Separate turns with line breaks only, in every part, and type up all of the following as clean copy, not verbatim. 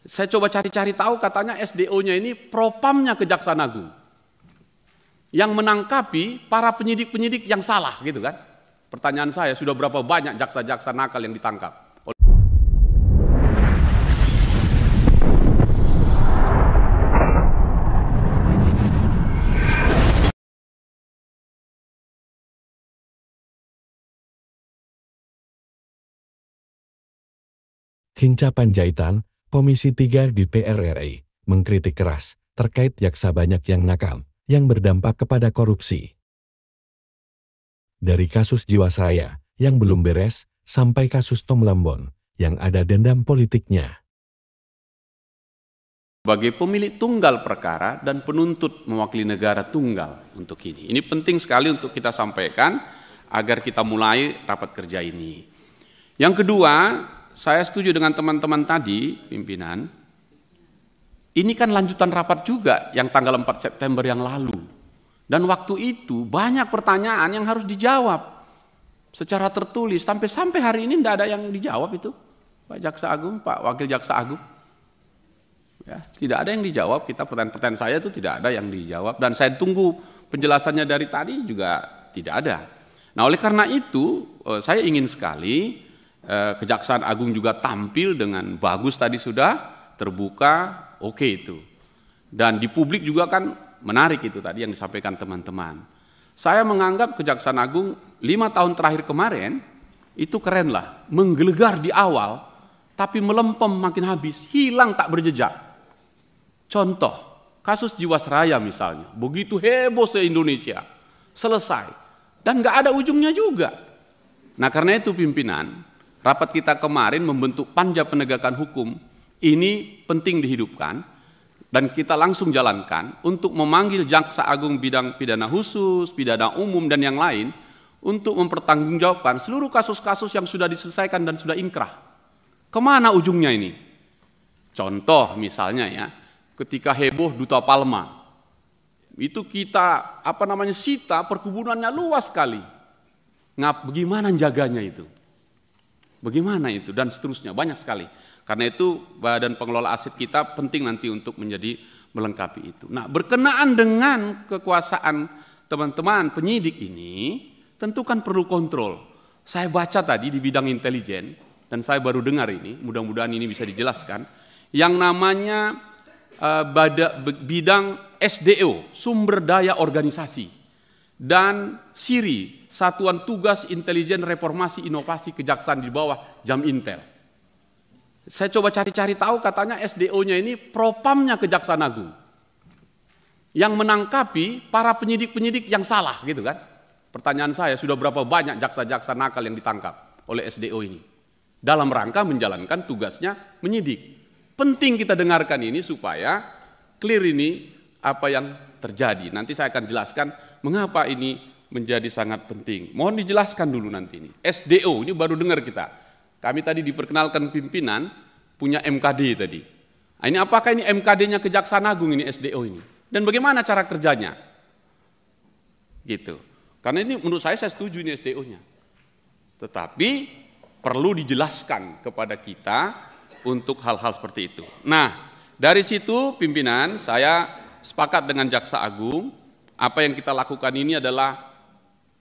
Saya coba cari-cari tahu, katanya SDO-nya ini propamnya Kejaksaan Agung yang menangkapi para penyidik-penyidik yang salah, gitu kan? Pertanyaan saya, sudah berapa banyak jaksa-jaksa nakal yang ditangkap?
Hinca Panjaitan, Komisi 3 DPR RI, mengkritik keras terkait jaksa banyak yang nakal, yang berdampak kepada korupsi. Dari kasus Jiwasraya yang belum beres, sampai kasus Tom Lambon yang ada dendam politiknya.
Sebagai pemilik tunggal perkara dan penuntut mewakili negara tunggal untuk ini. Ini penting sekali untuk kita sampaikan agar kita mulai rapat kerja ini. Yang kedua, saya setuju dengan teman-teman tadi, pimpinan, ini kan lanjutan rapat juga yang tanggal 4 September yang lalu. Dan waktu itu banyak pertanyaan yang harus dijawab secara tertulis. Sampai hari ini tidak ada yang dijawab itu, Pak Jaksa Agung, Pak Wakil Jaksa Agung. Ya, tidak ada yang dijawab, pertanyaan-pertanyaan saya itu tidak ada yang dijawab. Dan saya tunggu penjelasannya dari tadi juga tidak ada. Nah, oleh karena itu saya ingin sekali Kejaksaan Agung juga tampil dengan bagus tadi, sudah terbuka, oke itu. Dan di publik juga kan menarik itu tadi yang disampaikan teman-teman. Saya menganggap Kejaksaan Agung 5 tahun terakhir kemarin itu keren lah, menggelegar di awal, tapi melempem makin habis, hilang tak berjejak. Contoh, kasus Jiwasraya misalnya, begitu heboh se-Indonesia, selesai, dan nggak ada ujungnya juga. Nah, karena itu pimpinan, rapat kita kemarin membentuk Panja Penegakan Hukum, ini penting dihidupkan, dan kita langsung jalankan untuk memanggil Jaksa Agung bidang pidana khusus, pidana umum, dan yang lain, untuk mempertanggungjawabkan seluruh kasus-kasus yang sudah diselesaikan dan sudah inkrah. Kemana ujungnya ini? Contoh misalnya ya, ketika heboh Duta Palma, itu kita sita perkebunannya luas sekali. Bagaimana jaganya itu? Bagaimana itu? Dan seterusnya, banyak sekali. Karena itu Badan Pengelola Aset kita penting nanti untuk menjadi melengkapi itu. Nah, berkenaan dengan kekuasaan teman-teman penyidik ini, tentu kan perlu kontrol. Saya baca tadi di bidang intelijen, dan saya baru dengar ini, mudah-mudahan ini bisa dijelaskan, yang namanya bidang SDO, Sumber Daya Organisasi, dan SIRI, Satuan Tugas Intelijen Reformasi Inovasi Kejaksaan di bawah Jam Intel. Saya coba cari-cari tahu, katanya SDO-nya ini propamnya Kejaksaan Agung yang menangkapi para penyidik-penyidik yang salah, gitu kan? Pertanyaan saya, sudah berapa banyak jaksa-jaksa nakal yang ditangkap oleh SDO ini dalam rangka menjalankan tugasnya menyidik. Penting kita dengarkan ini supaya clear ini apa yang terjadi. Nanti saya akan jelaskan mengapa ini menjadi sangat penting. Mohon dijelaskan dulu nanti ini. SDO ini baru dengar kita. Kami tadi diperkenalkan pimpinan punya MKD tadi. Nah, ini apakah ini MKD-nya Kejaksaan Agung ini SDO ini? Dan bagaimana cara kerjanya? Gitu. Karena ini menurut saya setuju ini SDO-nya. Tetapi perlu dijelaskan kepada kita untuk hal-hal seperti itu. Nah, dari situ pimpinan saya sepakat dengan Jaksa Agung, apa yang kita lakukan ini adalah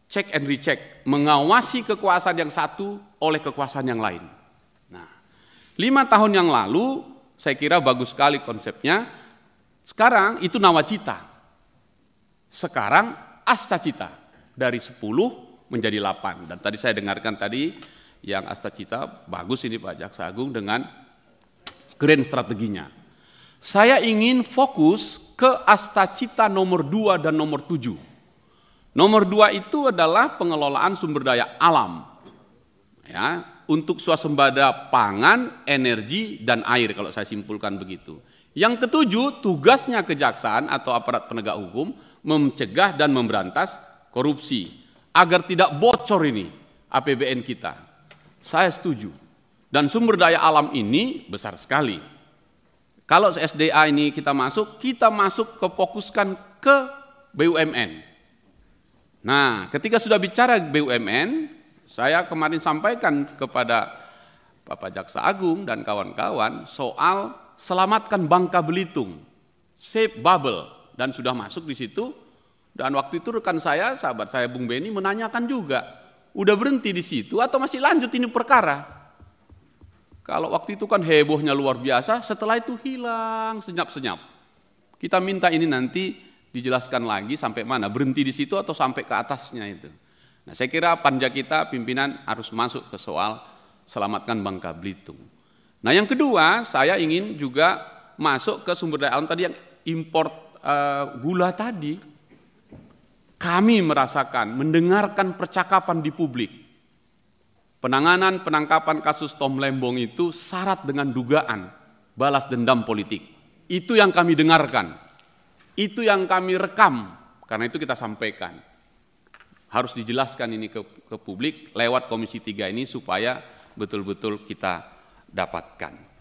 check and recheck, mengawasi kekuasaan yang satu oleh kekuasaan yang lain. Nah, 5 tahun yang lalu saya kira bagus sekali konsepnya. Sekarang itu nawacita, sekarang ascacita, dari 10 menjadi 8. Dan tadi saya dengarkan tadi yang ascacita bagus ini Pak Jaksa Agung dengan grand strateginya. Saya ingin fokus ke ascacita nomor 2 dan nomor 7. Nomor 2 itu adalah pengelolaan sumber daya alam, ya, untuk swasembada pangan, energi, dan air, kalau saya simpulkan begitu. Yang ketujuh, tugasnya kejaksaan atau aparat penegak hukum mencegah dan memberantas korupsi, agar tidak bocor ini APBN kita. Saya setuju. Dan sumber daya alam ini besar sekali. Kalau SDA ini kita masuk fokuskan ke BUMN. Nah, ketika sudah bicara BUMN, saya kemarin sampaikan kepada Bapak Jaksa Agung dan kawan-kawan soal selamatkan Bangka Belitung, save bubble, dan sudah masuk di situ. Dan waktu itu rekan saya, sahabat saya Bung Beni menanyakan juga, udah berhenti di situ atau masih lanjut ini perkara? Kalau waktu itu kan hebohnya luar biasa, setelah itu hilang senyap-senyap. Kita minta ini nanti dijelaskan lagi sampai mana, berhenti di situ atau sampai ke atasnya itu. Nah, saya kira panja kita pimpinan harus masuk ke soal selamatkan Bangka Belitung. Nah, yang kedua, saya ingin juga masuk ke sumber daya alam tadi yang import gula tadi. Kami merasakan, mendengarkan percakapan di publik. Penanganan penangkapan kasus Tom Lembong itu syarat dengan dugaan balas dendam politik. Itu yang kami dengarkan. Itu yang kami rekam. Karena itu kita sampaikan. Harus dijelaskan ini ke publik lewat Komisi 3 ini supaya betul-betul kita dapatkan.